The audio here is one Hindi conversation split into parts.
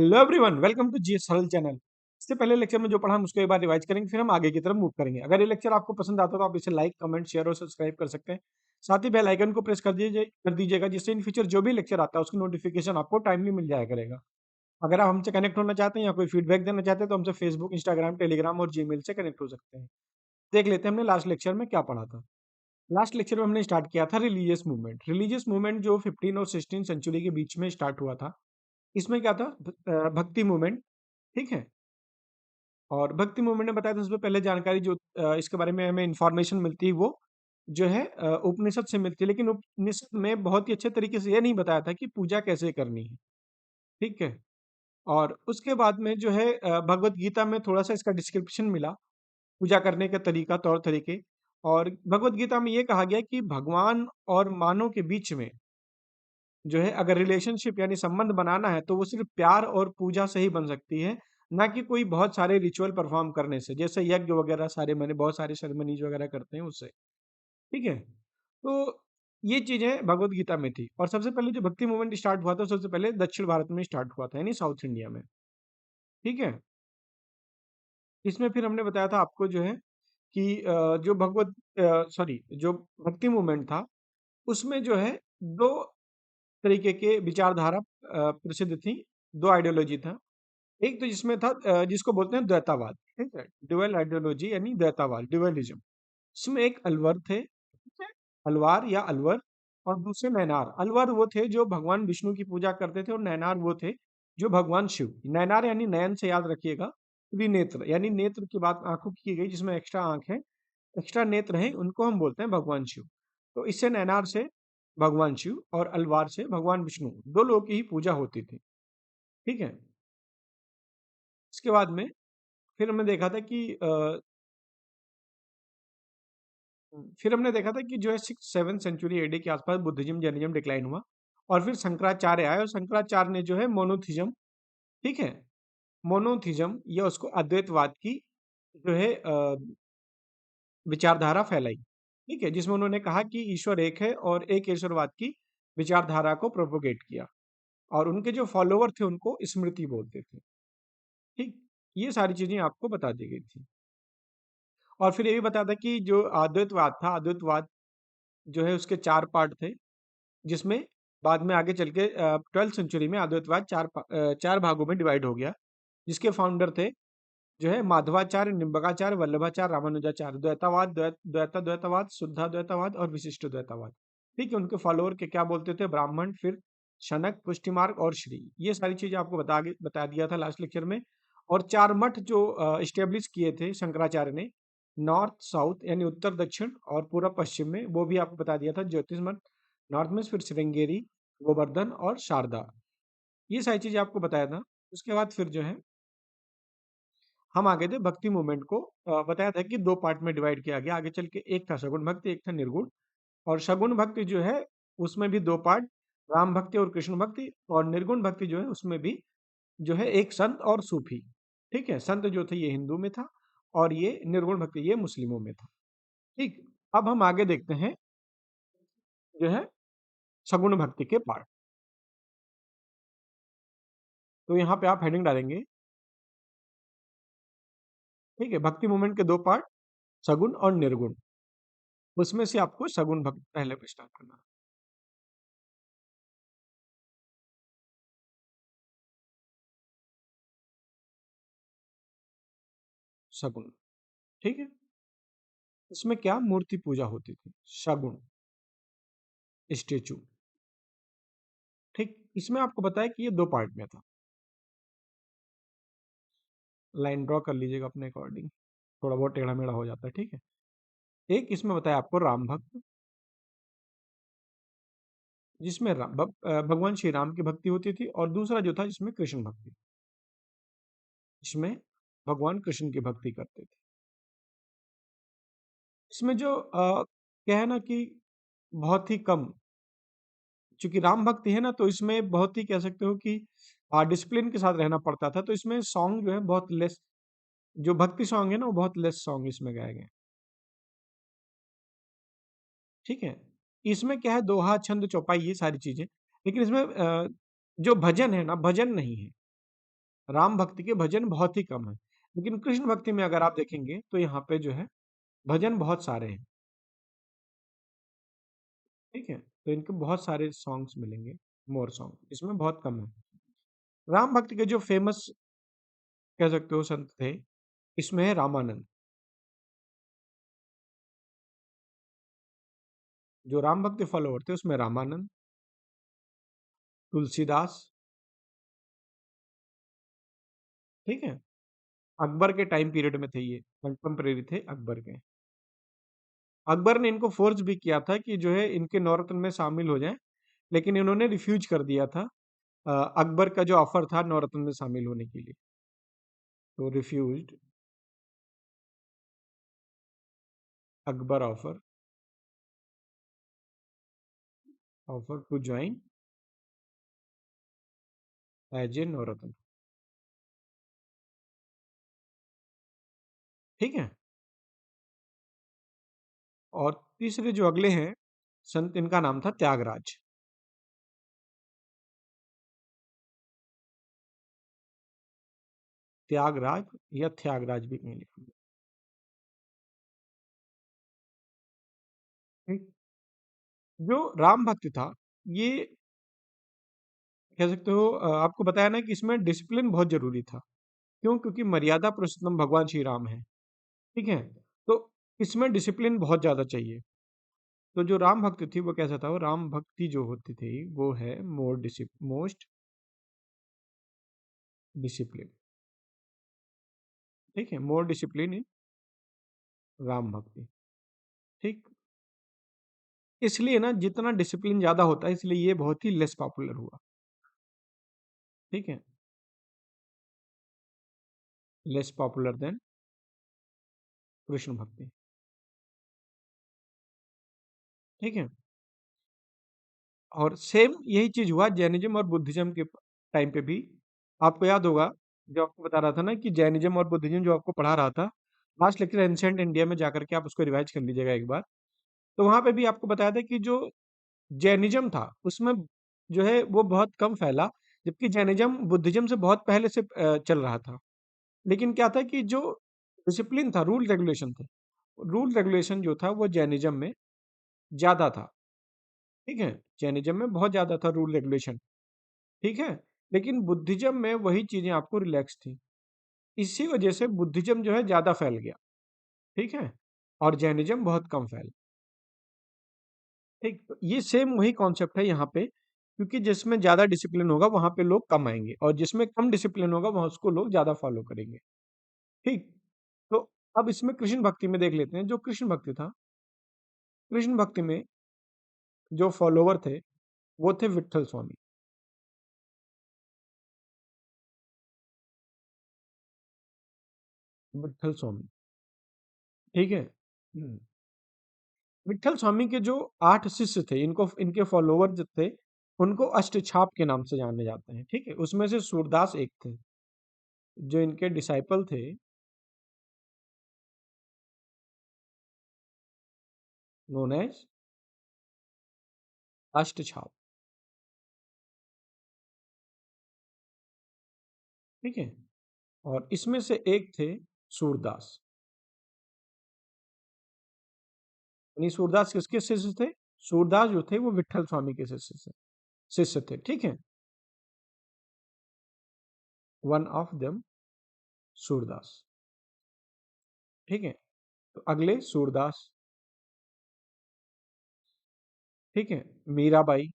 हेलो एवरीवन, वेलकम टू जी सरल चैनल। इससे पहले लेक्चर में जो पढ़ा हम उसको एक बार रिवाइज करेंगे, फिर हम आगे की तरफ मूव करेंगे। अगर ये लेक्चर आपको पसंद आता है तो आप इसे लाइक, कमेंट, शेयर और सब्सक्राइब कर सकते हैं। साथ ही बेल आइकन को प्रेस कर दीजिएगा, जिससे इन फ्यूचर जो भी लेक्चर आता है उसकी नोटिफिकेशन आपको टाइमली मिल जाया करेगा। अगर आप हमसे कनेक्ट होना चाहते हैं या कोई फीडबैक देना चाहते हैं तो हमसे फेसबुक, इंस्टाग्राम, टेलीग्राम और जीमेल से कनेक्ट हो सकते हैं। देख लेते हैं हमने लास्ट लेक्चर में क्या पढ़ा था। लास्ट लेक्चर में हमने स्टार्ट किया था रिलीजियस मूवमेंट। रिलीजियस मूवमेंट जो 15 और 16 सेंचुरी के बीच में स्टार्ट हुआ था। इसमें क्या था? भक्ति मूवमेंट। ठीक है। और भक्ति मूवमेंट ने बताया था, सबसे पहले जानकारी जो इसके बारे में हमें इंफॉर्मेशन मिलती है वो जो है उपनिषद से मिलती है, लेकिन उपनिषद में बहुत ही अच्छे तरीके से ये नहीं बताया था कि पूजा कैसे करनी है। ठीक है। और उसके बाद में जो है भगवत गीता में थोड़ा सा इसका डिस्क्रिप्शन मिला, पूजा करने का तरीका, तौर तरीके। और भगवत गीता में ये कहा गया कि भगवान और मानव के बीच में जो है अगर रिलेशनशिप यानी संबंध बनाना है तो वो सिर्फ प्यार और पूजा से ही बन सकती है, ना कि कोई बहुत सारे रिचुअल परफॉर्म करने से, जैसे यज्ञ वगैरह सारे मैंने बहुत सारे सेरेमनीज वगैरह करते हैं उससे। ठीक है। तो ये चीजें भगवत गीता में थी। और सबसे पहले जो भक्ति मूवमेंट स्टार्ट हुआ था सबसे पहले दक्षिण भारत में स्टार्ट हुआ था, यानी साउथ इंडिया में। ठीक है। इसमें फिर हमने बताया था आपको जो है कि जो भगवत सॉरी जो भक्ति मूवमेंट था उसमें जो है दो तरीके के विचारधारा प्रसिद्ध थी, दो आइडियोलॉजी था। एक तो जिसमें था जिसको बोलते हैं द्वैतावाद। ठीक है। ड्यूअल आइडियोलॉजी यानी द्वैतावाद, ड्यूअलिज्म। इसमें एक अलवर थे, ठीक है, अलवार या अलवर, और दूसरे नैनार। अलवर वो थे जो भगवान विष्णु की पूजा करते थे, और नैनार वो थे जो भगवान शिव। नैनार यानी नयन से याद रखिएगा, त्रिनेत्र यानी नेत्र की बात आंखों की गई, जिसमें एक्स्ट्रा आंख है, एक्स्ट्रा नेत्र है, उनको हम बोलते हैं भगवान शिव। तो इससे नैनार से भगवान शिव और अलवार से भगवान विष्णु, दो लोगों की ही पूजा होती थी। ठीक है। इसके बाद में फिर हमने देखा था कि फिर हमने देखा था कि जो है 6-7 सेंचुरी एडी के आसपास बुद्धिज्म, जैनिज्म डिक्लाइन हुआ। और फिर शंकराचार्य आए, और शंकराचार्य ने जो है मोनोथिज्म, ठीक है, मोनोथिज्म या उसको अद्वैतवाद की जो है विचारधारा फैलाई। ठीक है। जिसमें उन्होंने कहा कि ईश्वर एक है, और एक ईश्वरवाद की विचारधारा को प्रोपोगेट किया। और उनके जो फॉलोवर थे उनको स्मृति बोलते थे। ठीक। ये सारी चीजें आपको बता दी गई थी। और फिर ये भी बता था कि जो अद्वैतवाद था, अद्वैतवाद जो है उसके 4 पार्ट थे, जिसमें बाद में आगे चल के 12th सेंचुरी में अद्वैतवाद 4 भागों में डिवाइड हो गया। जिसके फाउंडर थे जो है माधवाचार्य, निम्बकाचार्य, वल्लभाचार्य, रामानुजाचार्य। द्वैतावाद, शुद्धाद्वैतावाद और विशिष्ट द्वैतावाद। ठीक है। उनके फॉलोअर के क्या बोलते थे? ब्राह्मण, फिर शनक, पुष्टिमार्ग और श्री। ये सारी चीजें आपको बता दिया था लास्ट लेक्चर में। और 4 मठ जो इस्टेब्लिश किए थे शंकराचार्य ने, नॉर्थ साउथ यानी उत्तर दक्षिण और पूर्व पश्चिम में, वो भी आपको बता दिया था। ज्योतिष मठ नॉर्थ में, फिर श्रृंगेरी, गोवर्धन और शारदा। ये सारी चीजें आपको बताया था। उसके बाद फिर जो है हम आगे थे भक्ति मूवमेंट को। बताया था कि 2 पार्ट में डिवाइड किया गया आगे चल के। एक था सगुण भक्ति, एक था निर्गुण। और सगुण भक्ति जो है उसमें भी 2 पार्ट, राम भक्ति और कृष्ण भक्ति। और निर्गुण भक्ति जो है उसमें भी जो है एक संत और सूफी। ठीक है। संत जो थे ये हिंदू में था, और ये निर्गुण भक्ति ये मुस्लिमों में था। ठीक। अब हम आगे देखते हैं जो है सगुण भक्ति के पार्ट। तो यहाँ पे आप हेडिंग डालेंगे, ठीक है, भक्ति मूवमेंट के 2 पार्ट, सगुण और निर्गुण। उसमें से आपको सगुण भक्ति पहले पे स्टार्ट करना है। सगुण। ठीक है। इसमें क्या मूर्ति पूजा होती थी, सगुण, स्टेचू। ठीक। इसमें आपको बताया कि ये 2 पार्ट में था। लाइन ड्रॉ कर लीजिएगा अपने अकॉर्डिंग, थोड़ा बहुत टेढ़ा मेढ़ा हो जाता है। ठीक है। एक इसमें बताया आपको राम भक्त, जिसमें भगवान श्री राम की भक्ति होती थी। और दूसरा जो था जिसमें कृष्ण भक्ति, इसमें भगवान कृष्ण की भक्ति करते थे। इसमें जो क्या है ना कि बहुत ही कम, चूंकि राम भक्ति है ना, तो इसमें बहुत ही कह सकते हो कि डिसिप्लिन के साथ रहना पड़ता था। तो इसमें सॉन्ग जो है बहुत लेस, जो भक्ति सॉन्ग है ना वो बहुत लेस सॉन्ग इसमें गाए गए। ठीक है। इसमें क्या है, दोहा, छंद, चौपाई, ये सारी चीजें। लेकिन इसमें जो भजन है ना, भजन नहीं है। राम भक्ति के भजन बहुत ही कम है। लेकिन कृष्ण भक्ति में अगर आप देखेंगे तो यहाँ पे जो है भजन बहुत सारे हैं। ठीक है, तो इनके बहुत सारे सॉन्ग्स मिलेंगे, मोर सॉन्ग इसमें बहुत कम है। राम भक्ति के जो फेमस कह सकते हो संत थे, इसमें है रामानंद। जो राम भक्ति फॉलोवर थे उसमें रामानंद, तुलसीदास, ठीक है। अकबर के टाइम पीरियड में थे, ये कंटेम्परेरी थे अकबर के। अकबर ने इनको फोर्स भी किया था कि जो है इनके नवरत्न में शामिल हो जाएं, लेकिन इन्होंने रिफ्यूज कर दिया था अकबर का जो ऑफर था नवरत्न में शामिल होने के लिए। तो refused Akbar offer to join as a navratna. ठीक है। और तीसरे जो अगले हैं संत, इनका नाम था त्यागराज। त्यागराज या त्यागराज भी कहीं लिखा है। ठीक। जो राम भक्त था, ये कह सकते हो आपको बताया ना कि इसमें डिसिप्लिन बहुत जरूरी था। क्यों? क्योंकि मर्यादा पुरुषोत्तम भगवान श्री राम है। ठीक है। तो इसमें डिसिप्लिन बहुत ज्यादा चाहिए। तो जो राम भक्त थी वो कैसा था? वो राम भक्ति जो होती थी वो है मोस्ट डिसिप्लिन। ठीक है, मोर डिसिप्लिन इन राम भक्ति। ठीक। इसलिए ना जितना डिसिप्लिन ज्यादा होता है इसलिए ये बहुत ही लेस पॉपुलर हुआ। ठीक है, लेस पॉपुलर देन कृष्ण भक्ति। ठीक है। और सेम यही चीज हुआ जैनिज्म और बुद्धिज्म के टाइम पे भी। आपको याद होगा, जो आपको बता रहा था ना कि जैनिज्म और बुद्धिज्म जो आपको पढ़ा रहा था लास्ट लेक्चर एंशिएंट इंडिया में जाकर के आप उसको रिवाइज कर लीजिएगा एक बार। तो वहां पे भी आपको बताया था कि जो जैनिज्म था उसमें जो है वो बहुत कम फैला, जबकि जैनिज्म बुद्धिज्म से बहुत पहले से चल रहा था। लेकिन क्या था कि जो डिसिप्लिन था, रूल रेगुलेशन थे, रूल रेगुलेशन जो था वो जैनिज्म में ज्यादा था। ठीक है, जैनिज्म में बहुत ज्यादा था रूल रेगुलेशन। ठीक है। लेकिन बुद्धिज्म में वही चीजें आपको रिलैक्स थी। इसी वजह से बुद्धिज्म जो है ज्यादा फैल गया। ठीक है। और जैनिज्म बहुत कम फैला। ठीक, तो ये सेम वही कॉन्सेप्ट है यहाँ पे, क्योंकि जिसमें ज्यादा डिसिप्लिन होगा वहां पे लोग कम आएंगे, और जिसमें कम डिसिप्लिन होगा वहां उसको लोग ज्यादा फॉलो करेंगे। ठीक। तो अब इसमें कृष्ण भक्ति में देख लेते हैं। जो कृष्ण भक्ति था, कृष्ण भक्ति में जो फॉलोवर थे वो थे विट्ठल स्वामी। विट्ठल स्वामी। ठीक है। विट्ठल स्वामी के जो 8 शिष्य थे, इनको इनके फॉलोवर जो थे उनको अष्टछाप के नाम से जाने जाते हैं। ठीक है, उसमें से सूरदास एक थे। जो इनके डिसाइपल थे, नोन एज अष्टछाप। ठीक है। और इसमें से एक थे सूरदास। यानी सूरदास किसके शिष्य थे? सूरदास जो थे वो विट्ठल स्वामी के शिष्य थे। ठीक है। One of them Surdas. ठीक है। तो अगले सूरदास। ठीक है। मीराबाई।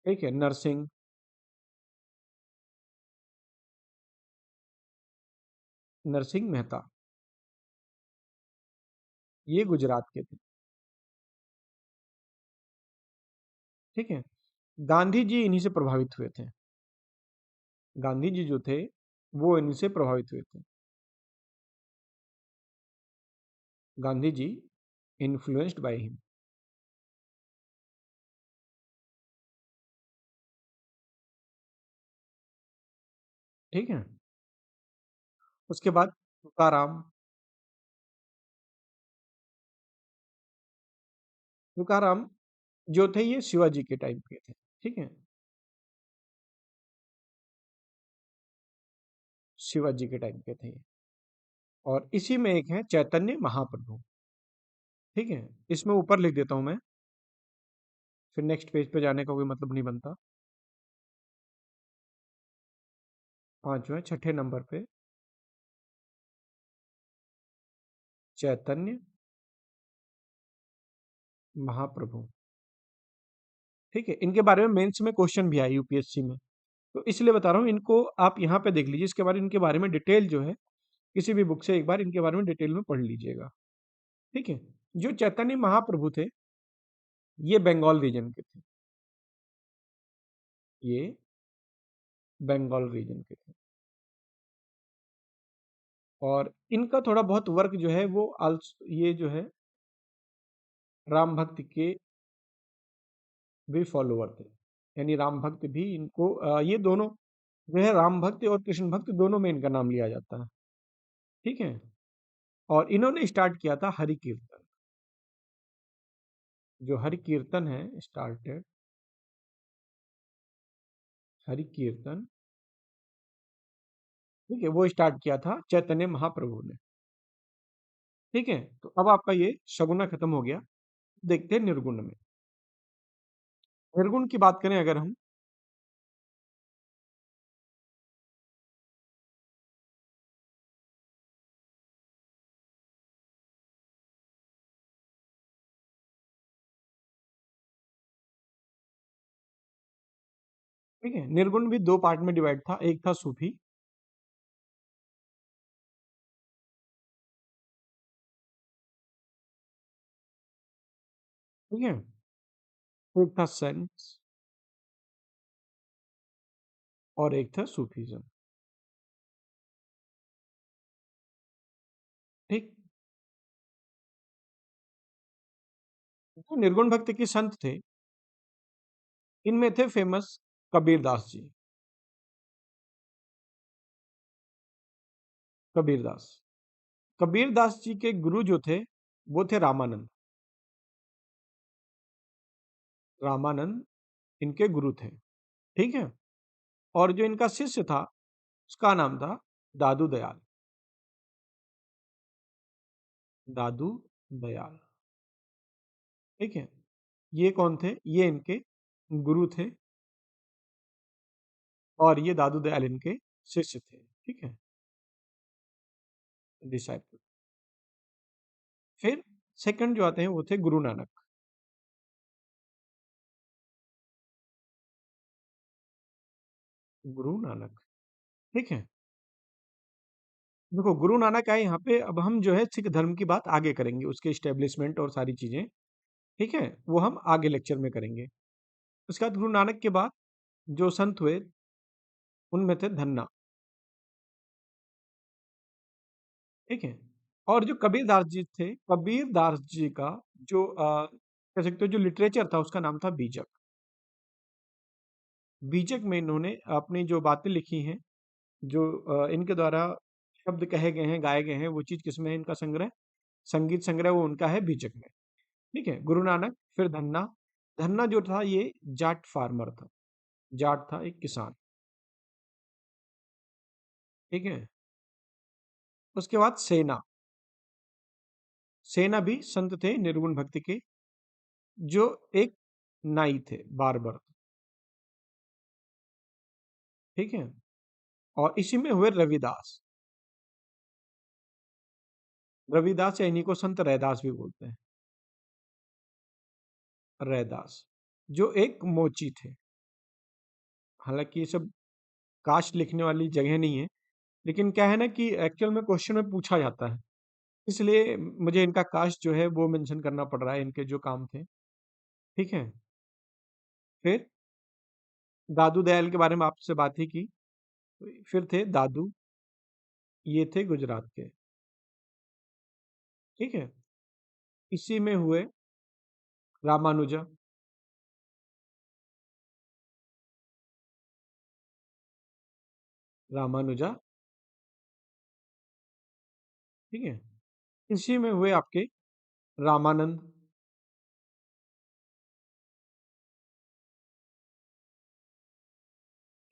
ठीक है। नरसिंह। नरसिंह मेहता, ये गुजरात के थे। ठीक है। गांधी जी इन्हीं से प्रभावित हुए थे। गांधी जी जो थे वो इन्हीं से प्रभावित हुए थे। Gandhi ji influenced by him. ठीक है। उसके बाद तुकाराम। तुकाराम जो थे ये शिवाजी के टाइम के थे। ठीक है, शिवाजी के टाइम के थे ये। और इसी में एक है चैतन्य महाप्रभु। ठीक है, इसमें ऊपर लिख देता हूं मैं, फिर नेक्स्ट पेज पे जाने का कोई मतलब नहीं बनता। पांचवें छठे नंबर पे चैतन्य महाप्रभु। ठीक है, इनके बारे में मेंस में क्वेश्चन भी आया यूपीएससी में, तो इसलिए बता रहा हूँ, इनको आप यहाँ पे देख लीजिए, इसके बारे इनके बारे में डिटेल जो है किसी भी बुक से एक बार इनके बारे में डिटेल में पढ़ लीजिएगा। ठीक है, जो चैतन्य महाप्रभु थे ये बंगाल रीजन के थे, ये बंगाल रीजन के थे। और इनका थोड़ा बहुत वर्क जो है वो ये जो है राम भक्त के भी फॉलोवर थे, यानी राम भक्त भी इनको ये दोनों जो है राम भक्त और कृष्ण भक्त दोनों में इनका नाम लिया जाता है। ठीक है, और इन्होंने स्टार्ट किया था हरि कीर्तन, जो हरि कीर्तन है स्टार्टेड हरि कीर्तन। ठीक है, वो स्टार्ट किया था चैतन्य महाप्रभु ने। ठीक है, तो अब आपका ये शगुना खत्म हो गया, देखते हैं निर्गुण में। निर्गुण की बात करें अगर हम, ठीक है, निर्गुण भी दो पार्ट में डिवाइड था, एक था सूफी, ठीक है, एक था सेंस, और एक था सूफीज्म। ठीक, जो निर्गुण भक्त के संत थे इनमें थे फेमस कबीरदास जी। कबीरदास, कबीरदास जी के गुरु जो थे वो थे रामानंद। रामानंद इनके गुरु थे। ठीक है, और जो इनका शिष्य था उसका नाम था दादू दयाल। दादू दयाल। ठीक है, ये कौन थे? ये इनके गुरु थे, और ये दादू दयाल इनके शिष्य थे। ठीक है, डिसाइपल। फिर सेकंड जो आते हैं वो थे गुरु नानक। गुरु नानक। ठीक है, देखो गुरु नानक आए यहाँ पे, अब हम जो है सिख धर्म की बात आगे करेंगे, उसके इस्टेब्लिशमेंट और सारी चीजें। ठीक है, वो हम आगे लेक्चर में करेंगे। उसके बाद गुरु नानक के बाद जो संत हुए उनमें थे धन्ना। ठीक है, और जो कबीरदास जी थे, कबीरदास जी का जो कह सकते हो जो लिटरेचर था उसका नाम था बीजक। बीजक में इन्होंने अपनी जो बातें लिखी हैं, जो इनके द्वारा शब्द कहे गए हैं, गाए गए हैं, वो चीज किसमें है? इनका संग्रह, संगीत संग्रह वो उनका है बीजक में। ठीक है, गुरु नानक, फिर धन्ना। धन्ना जो था ये जाट फार्मर था, जाट था, एक किसान। ठीक है, उसके बाद सेना। सेना भी संत थे निर्गुण भक्ति के, जो एक नाई थे, बार्बर। ठीक है, और इसी में हुए रविदास। रविदास या इन्हीं को संत रैदास भी बोलते हैं, रैदास, जो एक मोची थे। हालांकि ये सब कास्ट लिखने वाली जगह नहीं है, लेकिन क्या है ना कि एक्चुअल में क्वेश्चन में पूछा जाता है, इसलिए मुझे इनका कास्ट जो है वो मेंशन करना पड़ रहा है, इनके जो काम थे। ठीक है, फिर दादू दयाल के बारे में आपसे बात ही की। फिर थे दादू, ये थे गुजरात के। ठीक है, इसी में हुए रामानुजा। रामानुजा। ठीक है, इसी में हुए आपके रामानंद।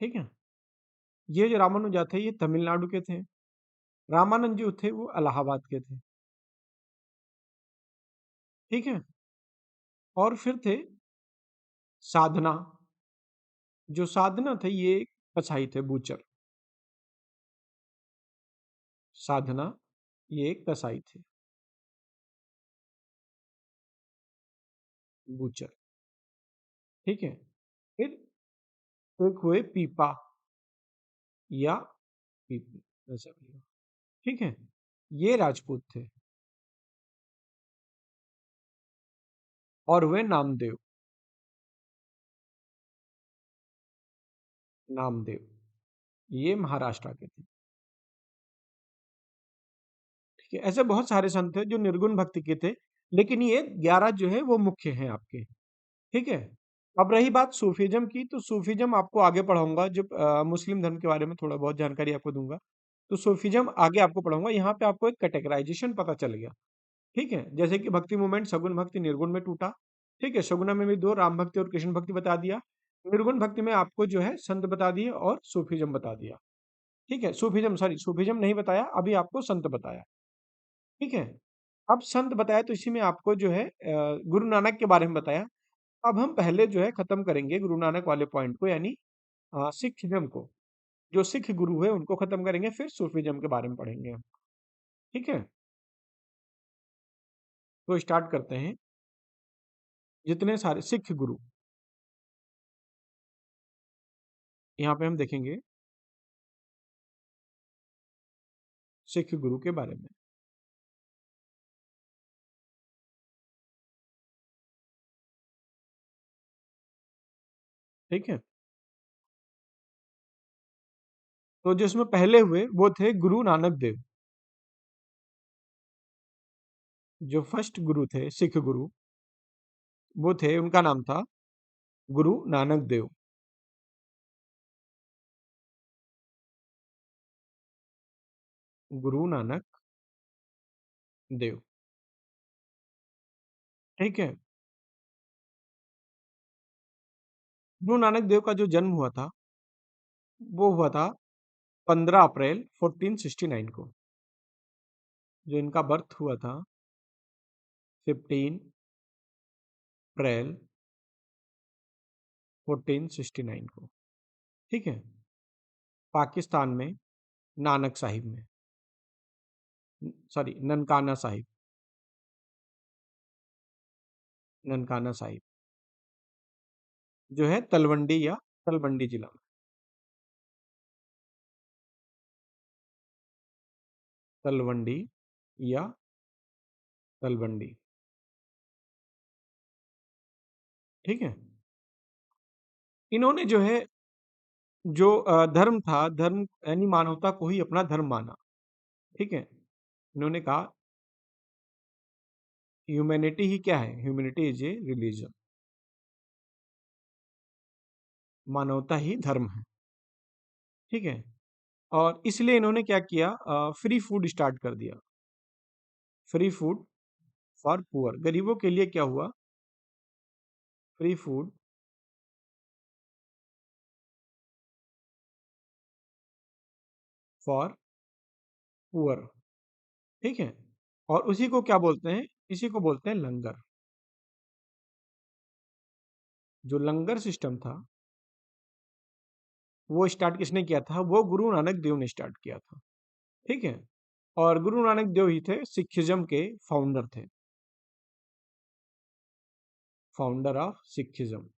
ठीक है। ये जो रामानुजा थे ये तमिलनाडु के थे। रामानंद जो थे वो इलाहाबाद के थे। ठीक है। और फिर थे साधना। जो साधना थे ये कसाई थे, बूचर। साधना ये एक कसाई थे, बूचर। ठीक है। फिर एक हुए पीपा या पीपी, ऐसा भी हो। ठीक है। ये राजपूत थे। और हुए नामदेव। नामदेव ये महाराष्ट्र के थे। ठीक है। ऐसे बहुत सारे संत थे जो निर्गुण भक्ति के थे, लेकिन ये 11 जो है वो मुख्य हैं आपके। ठीक है। अब रही बात सूफीज्म की, तो सूफीज्म आपको आगे पढ़ाऊंगा, जब मुस्लिम धर्म के बारे में थोड़ा बहुत जानकारी आपको दूंगा। तो सूफीज्म आगे आपको पढ़ाऊंगा। यहाँ पे आपको एक कैटेगराइजेशन पता चल गया। ठीक है। जैसे कि भक्ति मूवमेंट सगुण भक्ति निर्गुण में टूटा। ठीक है। सगुना में भी दो, राम भक्ति और कृष्ण भक्ति बता दिया। निर्गुण भक्ति में आपको जो है संत बता दिए और सूफीज्म बता दिया। ठीक है। सूफीज्म, सॉरी, सूफीज्म नहीं बताया, अभी आपको संत बताया। ठीक है। अब संत बताया तो इसी में आपको जो है गुरु नानक के बारे में बताया। अब हम पहले जो है खत्म करेंगे गुरु नानक वाले पॉइंट को, यानी सिखिज्म को। जो सिख गुरु है उनको खत्म करेंगे, फिर सूफीज्म के बारे में पढ़ेंगे हम। ठीक है। तो स्टार्ट करते हैं। जितने सारे सिख गुरु यहाँ पे हम देखेंगे, सिख गुरु के बारे में। ठीक है। तो जिसमें पहले हुए वो थे गुरु नानक देव। जो फर्स्ट गुरु थे सिख गुरु, वो थे, उनका नाम था गुरु नानक देव। गुरु नानक देव। ठीक है। गुरु नानक देव का जो जन्म हुआ था वो हुआ था 15 अप्रैल 1469 को। जो इनका बर्थ हुआ था 15 अप्रैल 1469 को। ठीक है। पाकिस्तान में नानक साहिब में, सॉरी, ननकाना साहिब। ननकाना साहिब जो है तलवंडी या तलवंडी जिला में। तलवंडी या तलवंडी। ठीक है। इन्होंने जो है, जो धर्म था, धर्म यानी मानवता को ही अपना धर्म माना। ठीक है। इन्होंने कहा ह्यूमैनिटी ही क्या है, ह्यूमैनिटी इज ए रिलीजन। मानवता ही धर्म है। ठीक है। और इसलिए इन्होंने क्या किया, फ्री फूड स्टार्ट कर दिया। फ्री फूड फॉर पुअर, गरीबों के लिए क्या हुआ, फ्री फूड फॉर पुअर। ठीक है। और उसी को क्या बोलते हैं, इसी को बोलते हैं लंगर। जो लंगर सिस्टम था वो स्टार्ट किसने किया था, वो गुरु नानक देव ने स्टार्ट किया था। ठीक है। और गुरु नानक देव ही थे सिखिज्म के फाउंडर थे, फाउंडर ऑफ सिखिज्म।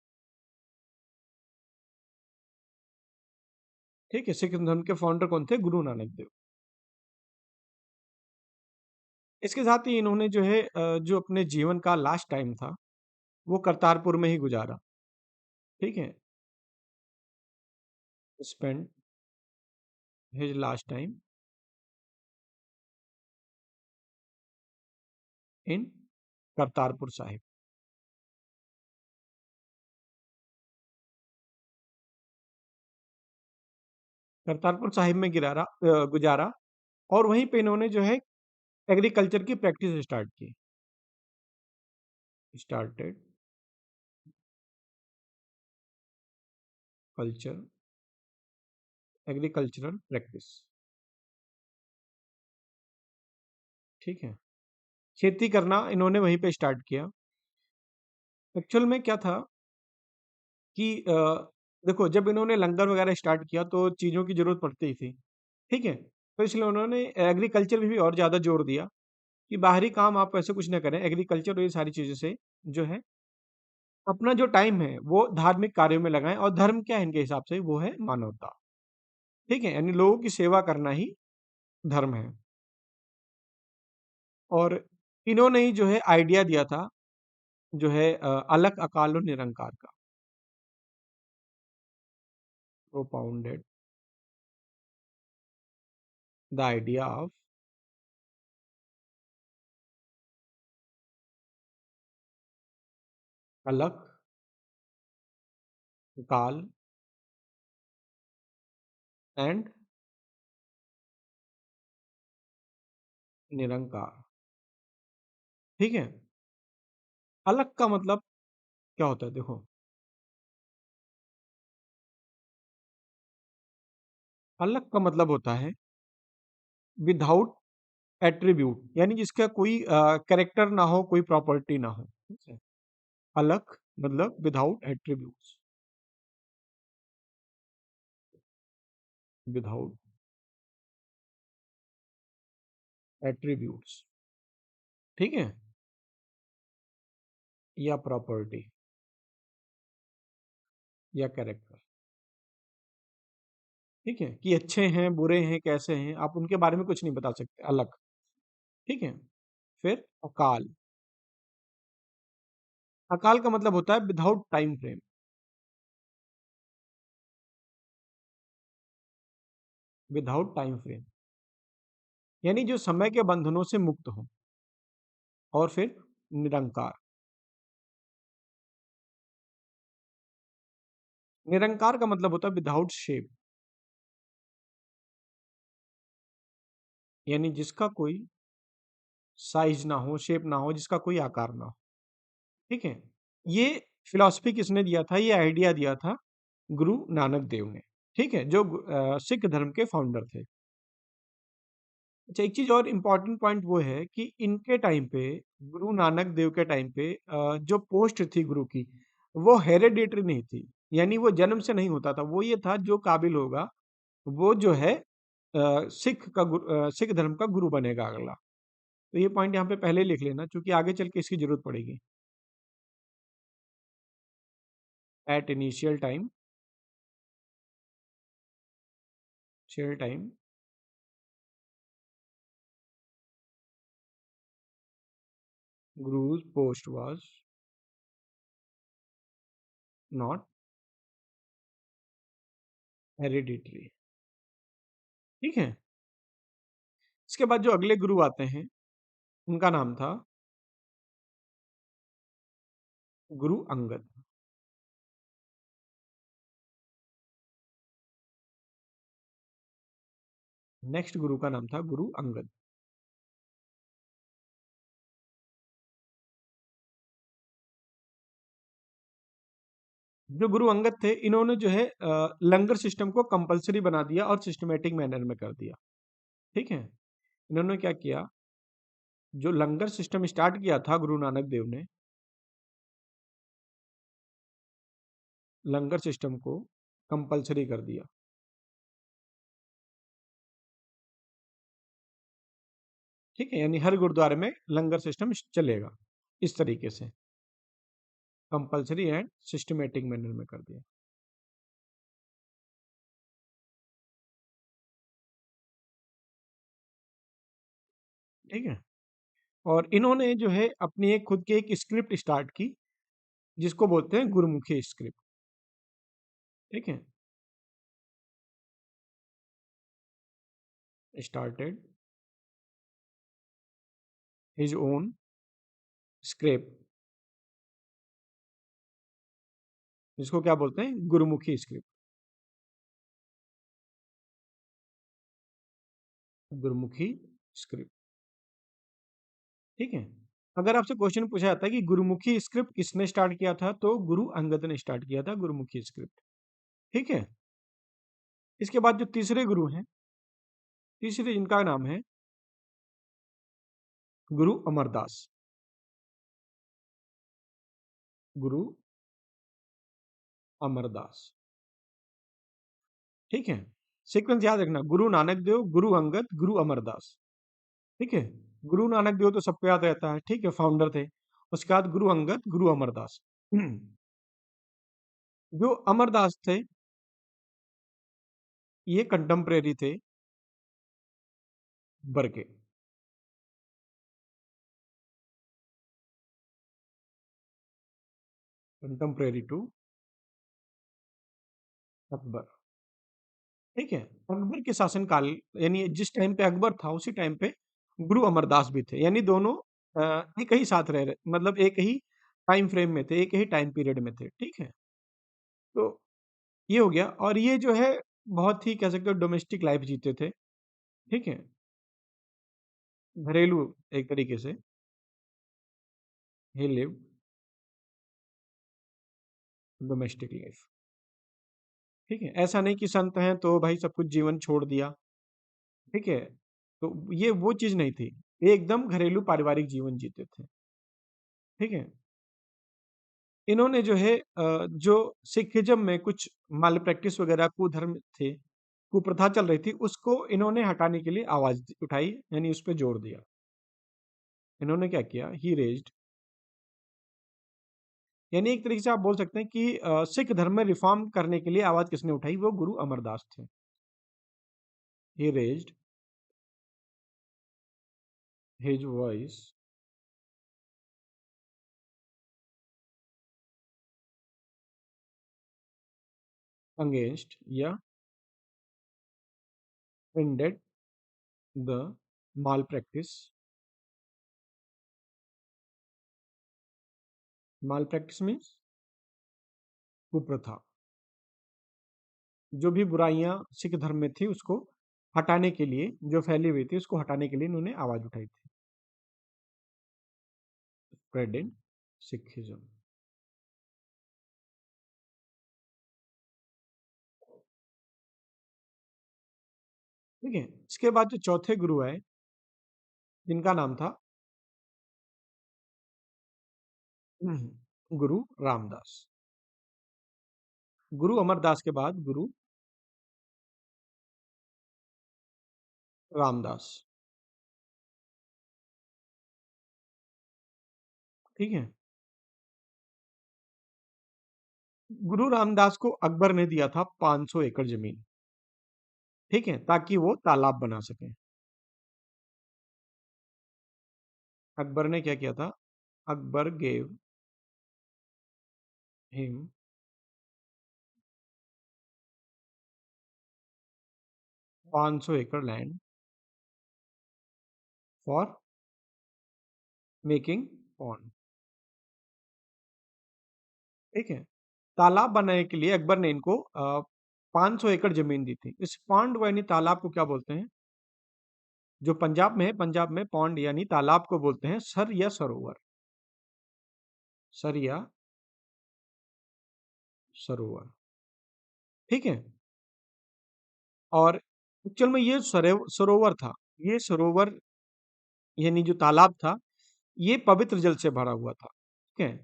ठीक है। सिख धर्म के फाउंडर कौन थे, गुरु नानक देव। इसके साथ ही इन्होंने जो है जो अपने जीवन का लास्ट टाइम था वो करतारपुर में ही गुजारा। ठीक है। Spend his last time in Kartarpur Sahib. Kartarpur Sahib में गुजारा। और वहीं पे इन्होंने जो है एग्रीकल्चर की प्रैक्टिस स्टार्ट की। Started culture agricultural practice. ठीक है, खेती करना इन्होंने वहीं पे स्टार्ट किया। एक्चुअल में क्या था कि देखो जब इन्होंने लंगर वगैरह स्टार्ट किया तो चीज़ों की ज़रूरत पड़ती ही थी, ठीक है? तो इसलिए उन्होंने एग्रीकल्चर में भी और ज़्यादा जोर दिया कि बाहरी काम आप ऐसे कुछ ना करें, एग्रीकल्चर और ये सारी चीज़ों से जो है अपना जो टाइम है वो धार्मिक कार्यों में लगाएँ और धर्म क्या है इनके हिसाब से वो है मानवता, ठीक है? यानी लोगों की सेवा करना ही धर्म है। और इन्होंने ही जो है आइडिया दिया था जो है अलख, अकाल और निरंकार का, प्रोपाउंडेड द आइडिया ऑफ अलख, अकाल एंड निरंकार, ठीक है? अलग का मतलब क्या होता है देखो, अलग का मतलब होता है विदाउट एट्रीब्यूट, यानी जिसका कोई कैरेक्टर ना हो, कोई प्रॉपर्टी ना हो, ठीक है? अलग मतलब विदाउट एट्रीब्यूट्स, विदाउट एट्रीब्यूट्स, ठीक है? या प्रॉपर्टी या कैरेक्टर, ठीक है? कि अच्छे हैं, बुरे हैं, कैसे हैं, आप उनके बारे में कुछ नहीं बता सकते, अलग, ठीक है? फिर अकाल, अकाल का मतलब होता है without time frame, without time frame, यानी जो समय के बंधनों से मुक्त हो। और फिर निरंकार, निरंकार का मतलब होता है विदाउट शेप, यानी जिसका कोई साइज ना हो, शेप ना हो, जिसका कोई आकार ना हो, ठीक है? ये फिलॉसफी किसने दिया था, ये आइडिया दिया था गुरु नानक देव ने, ठीक है? जो सिख धर्म के फाउंडर थे। अच्छा, एक चीज और इम्पोर्टेंट पॉइंट वो है कि इनके टाइम पे, गुरु नानक देव के टाइम पे जो पोस्ट थी गुरु की, वो हेरेडिटरी नहीं थी, यानी वो जन्म से नहीं होता था, वो ये था जो काबिल होगा वो जो है सिख धर्म का गुरु बनेगा अगला। तो ये पॉइंट यहाँ पे पहले ही लिख लेना क्योंकि आगे चल के इसकी जरूरत पड़ेगी। At initial time guru's post was not hereditary, ठीक है? इसके बाद जो अगले गुरु आते हैं उनका नाम था गुरु अंगद। नेक्स्ट गुरु का नाम था गुरु अंगद। जो गुरु अंगद थे इन्होंने जो है लंगर सिस्टम को कंपलसरी बना दिया और सिस्टमेटिक मैनर में कर दिया, ठीक है? इन्होंने क्या किया, जो लंगर सिस्टम स्टार्ट किया था गुरु नानक देव ने, लंगर सिस्टम को कंपलसरी कर दिया, ठीक है? यानी हर गुरुद्वारे में लंगर सिस्टम चलेगा इस तरीके से, कंपलसरी एंड सिस्टमेटिक मैनर में कर दिया, ठीक है? और इन्होंने जो है अपनी एक खुद की एक स्क्रिप्ट स्टार्ट की जिसको बोलते हैं गुरुमुखी स्क्रिप्ट, ठीक है? स्टार्टेड हिज ओन स्क्रिप्ट, जिसको क्या बोलते हैं, गुरुमुखी स्क्रिप्ट, गुरुमुखी स्क्रिप्ट, ठीक है? अगर आपसे क्वेश्चन पूछा जाता है कि गुरुमुखी स्क्रिप्ट किसने स्टार्ट किया था, तो गुरु अंगद ने स्टार्ट किया था गुरुमुखी स्क्रिप्ट, ठीक है? इसके बाद जो तीसरे गुरु हैं, तीसरे जिनका नाम है गुरु अमरदास। गुरु अमरदास, ठीक है। सीक्वेंस याद रखना, गुरु नानक देव, गुरु अंगद, गुरु अमरदास, ठीक है। गुरु नानक देव तो सबको याद रहता है, ठीक है, फाउंडर थे। उसके बाद गुरु अंगद, गुरु अमरदास। जो अमरदास थे, ये कंटेम्परेरी थे अकबर के। कंटेम्परेरी टू अकबर, ठीक है। अकबर के शासनकाल, यानी जिस टाइम पे अकबर था उसी टाइम पे गुरु अमरदास भी थे, यानी दोनों एक ही साथ रह रहे, मतलब एक ही टाइम फ्रेम में थे, एक ही टाइम पीरियड में थे, ठीक है। तो ये हो गया, और ये जो है बहुत ही कह सकते हो डोमेस्टिक लाइफ जीते थे, ठीक है, घरेलू एक तरीके से। ही लिव डोमेस्टिक लाइफ, ठीक है। ऐसा नहीं कि संत हैं तो भाई सब कुछ जीवन छोड़ दिया, ठीक है। तो ये वो चीज नहीं थी, ये एकदम घरेलू पारिवारिक जीवन जीते थे, ठीक है। इन्होंने जो है जो सिखिज्म में कुछ माल प्रैक्टिस वगैरह कुधर्म थे, कुप्रथा चल रही थी, उसको इन्होंने हटाने के लिए आवाज उठाई, यानी उस पर जोर दिया। इन्होंने क्या किया, ही रेज्ड, यानी एक तरीके से आप बोल सकते हैं कि सिख धर्म में रिफॉर्म करने के लिए आवाज किसने उठाई, वो गुरु अमरदास थे। ही रेज्ड हिज वॉइस अगेंस्ट या ended the malpractice. Malpractice means कुप्रथा, जो भी बुराइयां सिख धर्म में थी उसको हटाने के लिए, जो फैली हुई थी उसको हटाने के लिए इन्होंने आवाज उठाई थी। स्प्रेड इन सिखिज्म, ठीक है। इसके बाद जो चौथे गुरु आए, जिनका नाम था गुरु रामदास। गुरु अमरदास के बाद गुरु रामदास, ठीक है। गुरु रामदास को अकबर ने दिया था 500 एकड़ जमीन, ठीक है, ताकि वो तालाब बना सके। अकबर ने क्या किया था, अकबर गेव हिम 500 एकड़ लैंड फॉर मेकिंग पॉन्ड, ठीक है। तालाब बनाने के लिए अकबर ने इनको 500 एकड़ जमीन दी थी। इस पॉन्ड यानी तालाब को क्या बोलते हैं, जो पंजाब में है, पंजाब में पॉन्ड यानी तालाब को बोलते हैं सर या सरोवर, सर या सरोवर, ठीक है। और एक्चुअल में ये सरोवर था, ये सरोवर यानी जो तालाब था, ये पवित्र जल से भरा हुआ था, ठीक है,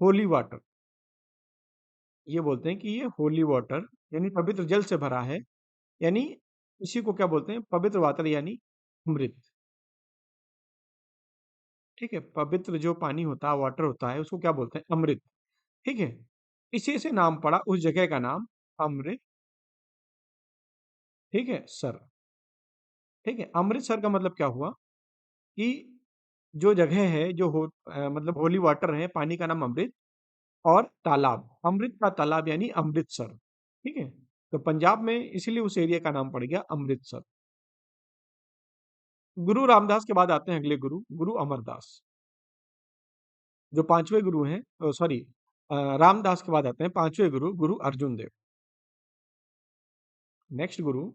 होली वाटर। ये बोलते हैं कि ये होली वाटर यानी पवित्र जल से भरा है, यानी इसी को क्या बोलते हैं, पवित्र वाटर यानी अमृत, ठीक है। पवित्र जो पानी होता है, वाटर होता है, उसको क्या बोलते हैं, अमृत, ठीक है। इसी से नाम पड़ा उस जगह का नाम, अमृत, ठीक है, सर, ठीक है। अमृतसर का मतलब क्या हुआ कि जो जगह है, जो मतलब होली वाटर है, पानी का नाम अमृत, और तालाब, अमृत का तालाब यानी अमृतसर, ठीक है। तो पंजाब में इसलिए उस एरिया का नाम पड़ गया अमृतसर। गुरु रामदास के बाद आते हैं अगले गुरु, गुरु अमरदास। जो पांचवें गुरु हैं, सॉरी, रामदास के बाद आते हैं पांचवें गुरु, गुरु अर्जुन देव। नेक्स्ट गुरु,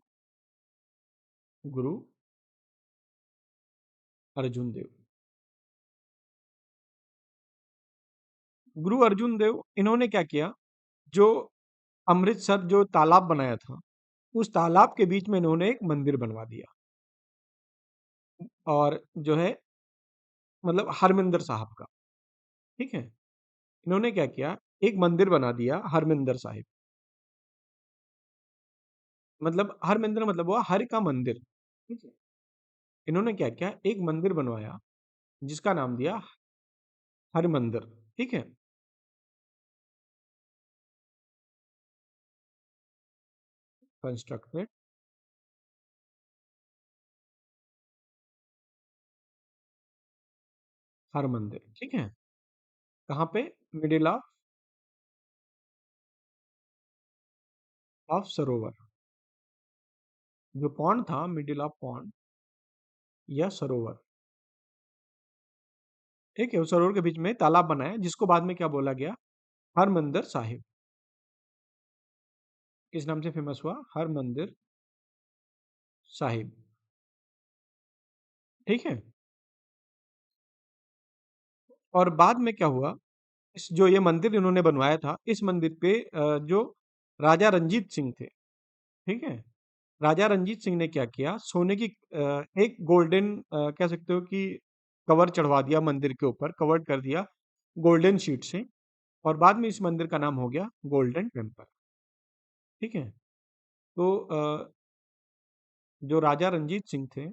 गुरु अर्जुन देव। गुरु अर्जुन देव, इन्होंने क्या किया, जो अमृतसर जो तालाब बनाया था, उस तालाब के बीच में इन्होंने एक मंदिर बनवा दिया और जो है मतलब हरमिंदर साहब का, ठीक है? इन्होंने क्या किया, एक मंदिर बना दिया हरमिंदर साहिब। मतलब हरमिंदर मतलब हुआ हर का मंदिर, ठीक है? इन्होंने क्या किया, एक मंदिर बनवाया जिसका नाम दिया हरमंदिर, ठीक है? कंस्ट्रक्टेड हरमंदिर, ठीक है? कहाँ पे? मिडिल ऑफ सरोवर। जो पॉन्ड था, मिडिल ऑफ पॉन्ड या सरोवर, ठीक है? उस सरोवर के बीच में तालाब बनाया जिसको बाद में क्या बोला गया, हरमंदिर साहिब। किस नाम से फेमस हुआ? हरमंदिर साहिब, ठीक है? और बाद में क्या हुआ, इस जो ये मंदिर इन्होंने बनवाया था, इस मंदिर पे जो राजा रंजीत सिंह थे, ठीक है? राजा रंजीत सिंह ने क्या किया, सोने की एक गोल्डन कह सकते हो कि कवर चढ़वा दिया मंदिर के ऊपर, कवर्ड कर दिया गोल्डन शीट से, और बाद में इस मंदिर का नाम हो गया गोल्डन टेम्पल, ठीक है? तो जो राजा रंजीत सिंह थे,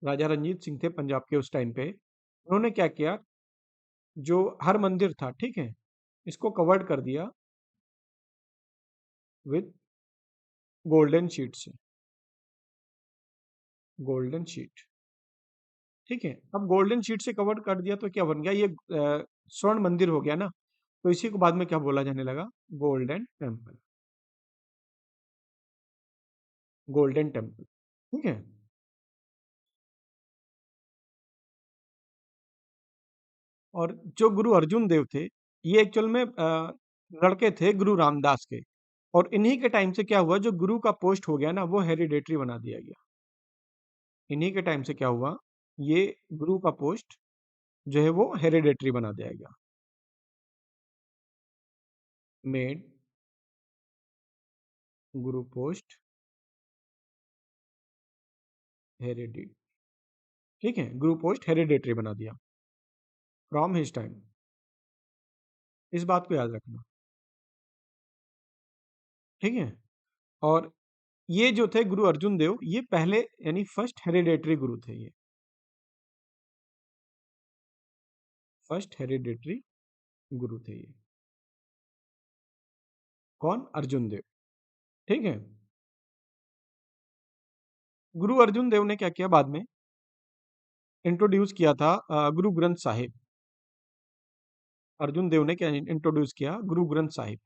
राजा रंजीत सिंह थे पंजाब के उस टाइम पे, उन्होंने क्या किया, जो हर मंदिर था, ठीक है, इसको कवर्ड कर दिया विद गोल्डन शीट से, गोल्डन शीट, ठीक है? अब गोल्डन शीट से कवर्ड कर दिया तो क्या बन गया, ये स्वर्ण मंदिर हो गया ना, तो इसी को बाद में क्या बोला जाने लगा, गोल्डन टेम्पल, गोल्डन टेम्पल, ठीक है? और जो गुरु अर्जुन देव थे, ये एक्चुअल में लड़के थे गुरु रामदास के, और इन्हीं के टाइम से क्या हुआ, जो गुरु का पोस्ट हो गया ना, वो हेरिडेटरी बना दिया गया। इन्हीं के टाइम से क्या हुआ, ये गुरु का पोस्ट जो है वो हेरिडेटरी बना दिया गया, मेड गुरु पोस्ट हेरिडेटरी, ठीक है? गुरु पोस्ट हेरिडेटरी बना दिया फ्रॉम हिज टाइम, इस बात को याद रखना, ठीक है? और ये जो थे गुरु अर्जुन देव, ये पहले यानी फर्स्ट हेरिडेटरी गुरु थे, ये फर्स्ट हेरिडेटरी गुरु थे ये, कौन? अर्जुन देव, ठीक है? गुरु अर्जुन देव ने क्या किया बाद में, इंट्रोड्यूस किया था गुरु ग्रंथ साहिब। अर्जुन देव ने क्या इंट्रोड्यूस किया, गुरु ग्रंथ साहिब,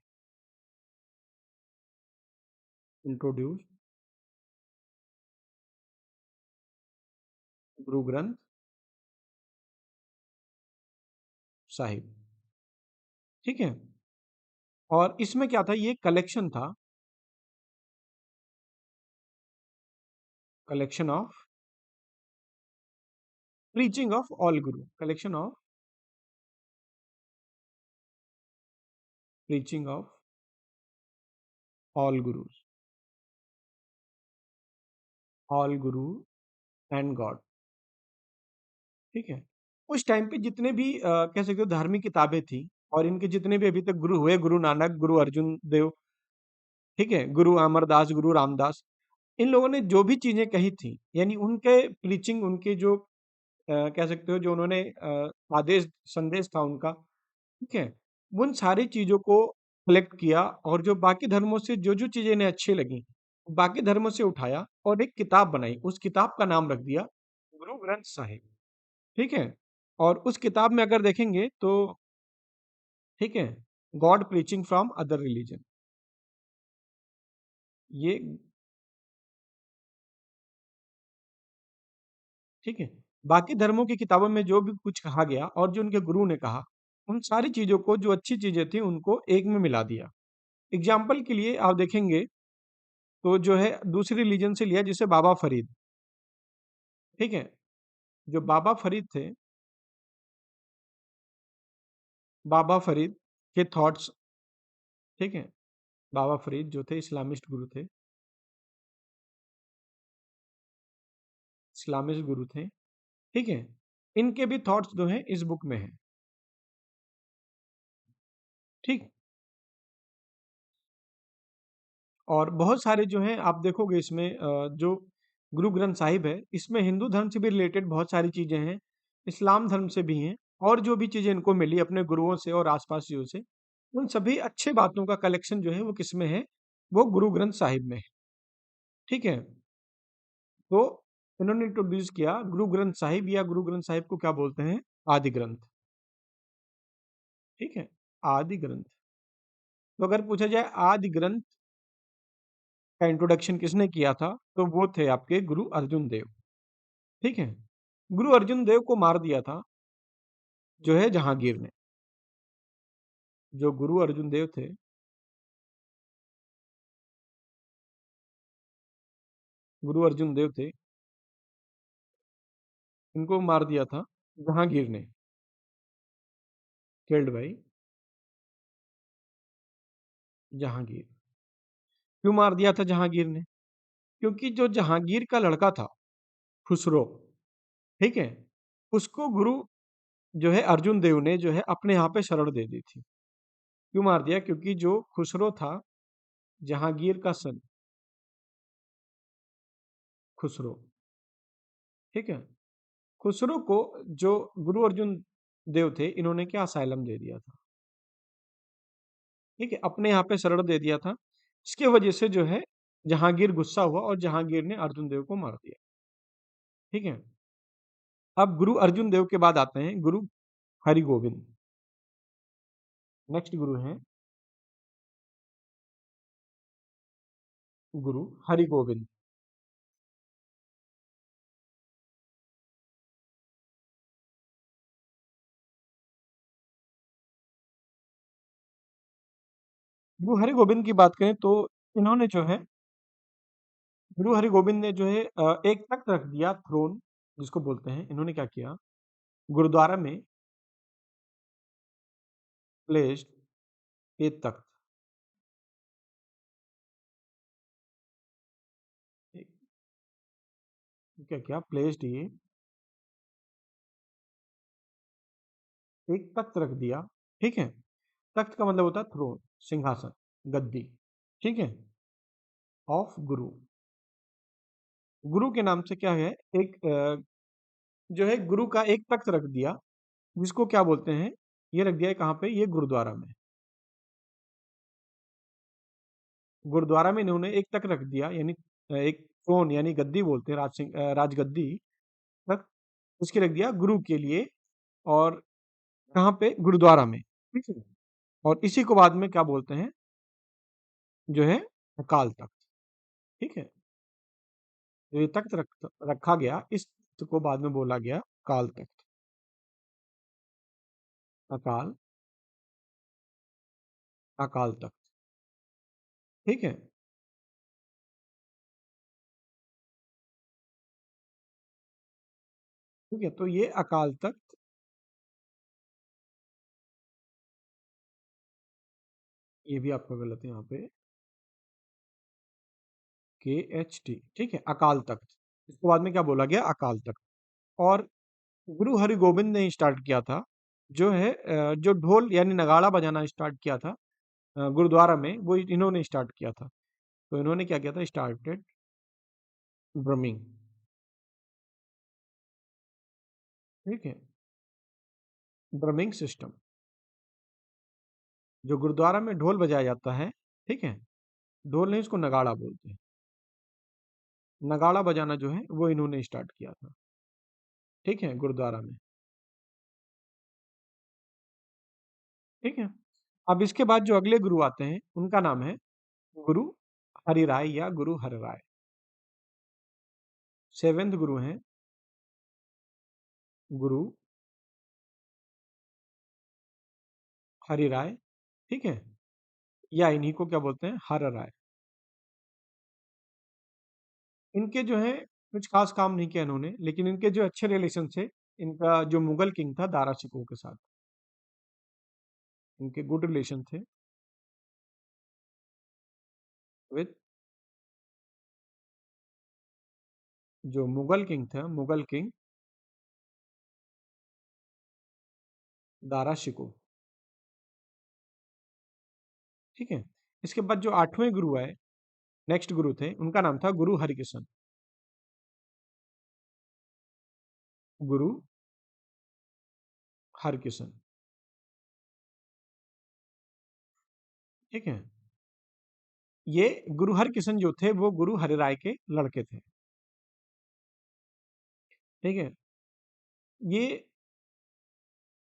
इंट्रोड्यूस गुरु ग्रंथ साहिब, ठीक है? और इसमें क्या था, ये कलेक्शन था, collection of preaching of all guru, collection of preaching of all gurus, all guru and god, ठीक है? उस टाइम पे जितने भी कह सकते हो धार्मिक किताबें थी, और इनके जितने भी अभी तक गुरु हुए, गुरु नानक, गुरु अर्जुन देव, ठीक है, गुरु अमरदास, गुरु रामदास, इन लोगों ने जो भी चीजें कही थी, यानी उनके प्रीचिंग, उनके जो कह सकते हो जो उन्होंने आदेश संदेश था उनका, ठीक है, उन सारी चीजों को कलेक्ट किया, और जो बाकी धर्मों से जो जो चीजें इन्हें अच्छी लगी, बाकी धर्मों से उठाया और एक किताब बनाई, उस किताब का नाम रख दिया गुरु ग्रंथ साहिब, ठीक है? और उस किताब में अगर देखेंगे तो, ठीक है, God preaching from other religion, ये, ठीक है, बाकी धर्मों की किताबों में जो भी कुछ कहा गया और जो उनके गुरु ने कहा, उन सारी चीजों को, जो अच्छी चीजें थी उनको एक में मिला दिया। एग्जाम्पल के लिए आप देखेंगे तो जो है दूसरी रिलीजन से लिया, जैसे बाबा फरीद, ठीक है? जो बाबा फरीद थे, बाबा फरीद के थॉट्स, ठीक है। बाबा फरीद जो थे इस्लामिस्ट गुरु थे, इस्लामिस्ट गुरु थे, ठीक है। इनके भी थॉट्स जो हैं इस बुक में हैं, ठीक। और बहुत सारे जो हैं आप देखोगे इसमें जो गुरु ग्रंथ साहिब है, इसमें हिंदू धर्म से भी रिलेटेड बहुत सारी चीजें हैं, इस्लाम धर्म से भी हैं, और जो भी चीजें इनको मिली अपने गुरुओं से और आसपास चीजों से, उन सभी अच्छे बातों का कलेक्शन जो है वो किसमें है, वो गुरु ग्रंथ साहिब में है, ठीक है। तो इन्होंने इंट्रोड्यूस किया गुरु ग्रंथ साहिब, या गुरु ग्रंथ साहिब को क्या बोलते हैं, आदि ग्रंथ, ठीक है, आदि ग्रंथ। तो अगर पूछा जाए आदि ग्रंथ का इंट्रोडक्शन किसने किया था, तो वो थे आपके गुरु अर्जुन देव, ठीक है। गुरु अर्जुन देव को मार दिया था जो है जहांगीर ने। जो गुरु अर्जुन देव थे, गुरु अर्जुन देव थे, इनको मार दिया था जहांगीर ने, किल्ड बाई जहांगीर। क्यों मार दिया था जहांगीर ने? क्योंकि जो जहांगीर का लड़का था खुसरो, ठीक है, उसको गुरु जो है अर्जुन देव ने जो है अपने यहाँ पे शरण दे दी थी। क्यों मार दिया? क्योंकि जो खुसरो था जहांगीर का सन, खुसरो, ठीक है, खुसरो को जो गुरु अर्जुन देव थे इन्होंने क्या असाइलम दे दिया था, ठीक है, अपने यहाँ पे शरण दे दिया था। इसके वजह से जो है जहांगीर गुस्सा हुआ और जहांगीर ने अर्जुन देव को मार दिया, ठीक है। अब गुरु अर्जुन देव के बाद आते हैं गुरु हरिगोविंद। नेक्स्ट गुरु हैं गुरु हरिगोविंद। गुरु हरिगोविंद की बात करें तो इन्होंने जो है, गुरु हरिगोविंद ने जो है एक तख्त रख दिया, थ्रोन जिसको बोलते हैं। इन्होंने क्या किया, गुरुद्वारा में प्लेस्ड एक तख्त, एक- क्या किया, प्लेस्ड ये एक तख्त रख दिया, ठीक है। तख्त का मतलब होता है थ्रोन, सिंहासन, गद्दी, ठीक है, ऑफ गुरु। गुरु के नाम से क्या है, एक जो है गुरु का एक तख्त रख दिया, जिसको क्या बोलते हैं, ये रख दिया है कहाँ पे, ये गुरुद्वारा में। गुरुद्वारा में इन्होंने एक तख्त रख दिया, यानी एक थ्रोन यानी गद्दी बोलते हैं, राजगद्दी तख्त, उसके रख दिया गुरु के लिए। और कहाँ पे, गुरुद्वारा में, ठीक है। और इसी को बाद में क्या बोलते हैं, जो है अकाल तख्त, ठीक है। तो ये तख्त रखा गया, इस तख्त को बाद में बोला गया काल तख्त, अकाल, अकाल तख्त, ठीक है। ठीक है, तो ये अकाल तख्त, ये भी आपका गलत है यहाँ पे, KHT, ठीक है, अकाल तख्त। इसके बाद में क्या बोला गया, अकाल तख्त। और गुरु हरिगोविंद ने स्टार्ट किया था, जो है जो ढोल यानी नगाड़ा बजाना स्टार्ट किया था गुरुद्वारा में, वो इन्होंने स्टार्ट किया था। तो इन्होंने क्या किया था, स्टार्टेड ड्रमिंग, ठीक है, ड्रमिंग सिस्टम, जो गुरुद्वारा में ढोल बजाया जाता है, ठीक है, ढोल नहीं, उसको नगाड़ा बोलते हैं। नगाड़ा बजाना जो है वो इन्होंने स्टार्ट किया था, ठीक है, गुरुद्वारा में, ठीक है। अब इसके बाद जो अगले गुरु आते हैं उनका नाम है गुरु हरिराय या गुरु हरराय। सेवेंथ गुरु हैं गुरु हरिराय, ठीक है, या इन्हीं को क्या बोलते हैं, हर राय। इनके जो है कुछ खास काम नहीं किया इन्होंने, लेकिन इनके जो अच्छे रिलेशन थे, इनका जो मुगल किंग था दारा शिकोह के साथ, इनके गुड रिलेशन थे। विद जो मुगल किंग था, मुगल किंग दारा शिकोह। ठीक है। इसके बाद जो 8वें गुरु आए, नेक्स्ट गुरु थे, उनका नाम था गुरु हरिकृष्ण। गुरु हरकिशन। ठीक है। ये गुरु हरकिशन जो थे वो गुरु हरिराय के लड़के थे। ठीक है। ये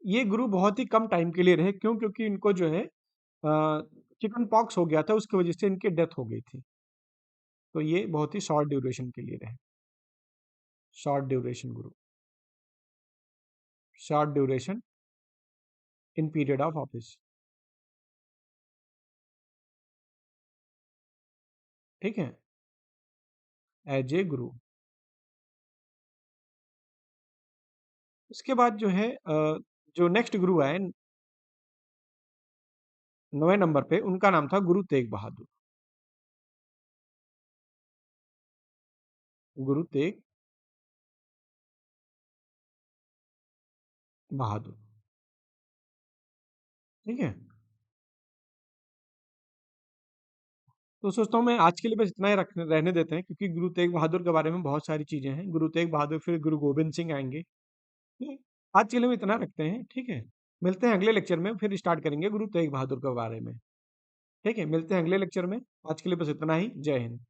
ये गुरु बहुत ही कम टाइम के लिए रहे, क्यों? क्योंकि इनको जो है चिकन पॉक्स हो गया था, उसकी वजह से इनकी डेथ हो गई थी। तो ये बहुत ही शॉर्ट ड्यूरेशन के लिए रहे। Short duration Guru, short duration in period of office. ठीक है। एज ए गुरु। इसके बाद जो है जो नेक्स्ट गुरु आए 9वें नंबर पे, उनका नाम था गुरु तेग बहादुर। गुरु तेग बहादुर। ठीक है। तो सोचता हूँ मैं आज के लिए बस इतना ही रहने देते हैं, क्योंकि गुरु तेग बहादुर के बारे में बहुत सारी चीजें हैं। गुरु तेग बहादुर, फिर गुरु गोविंद सिंह आएंगे। ठीक है? आज के लिए हम इतना रखते हैं। ठीक है। मिलते हैं अगले लेक्चर में, फिर स्टार्ट करेंगे गुरु तेग बहादुर के बारे में। ठीक है, मिलते हैं अगले लेक्चर में। आज के लिए बस इतना ही। जय हिंद।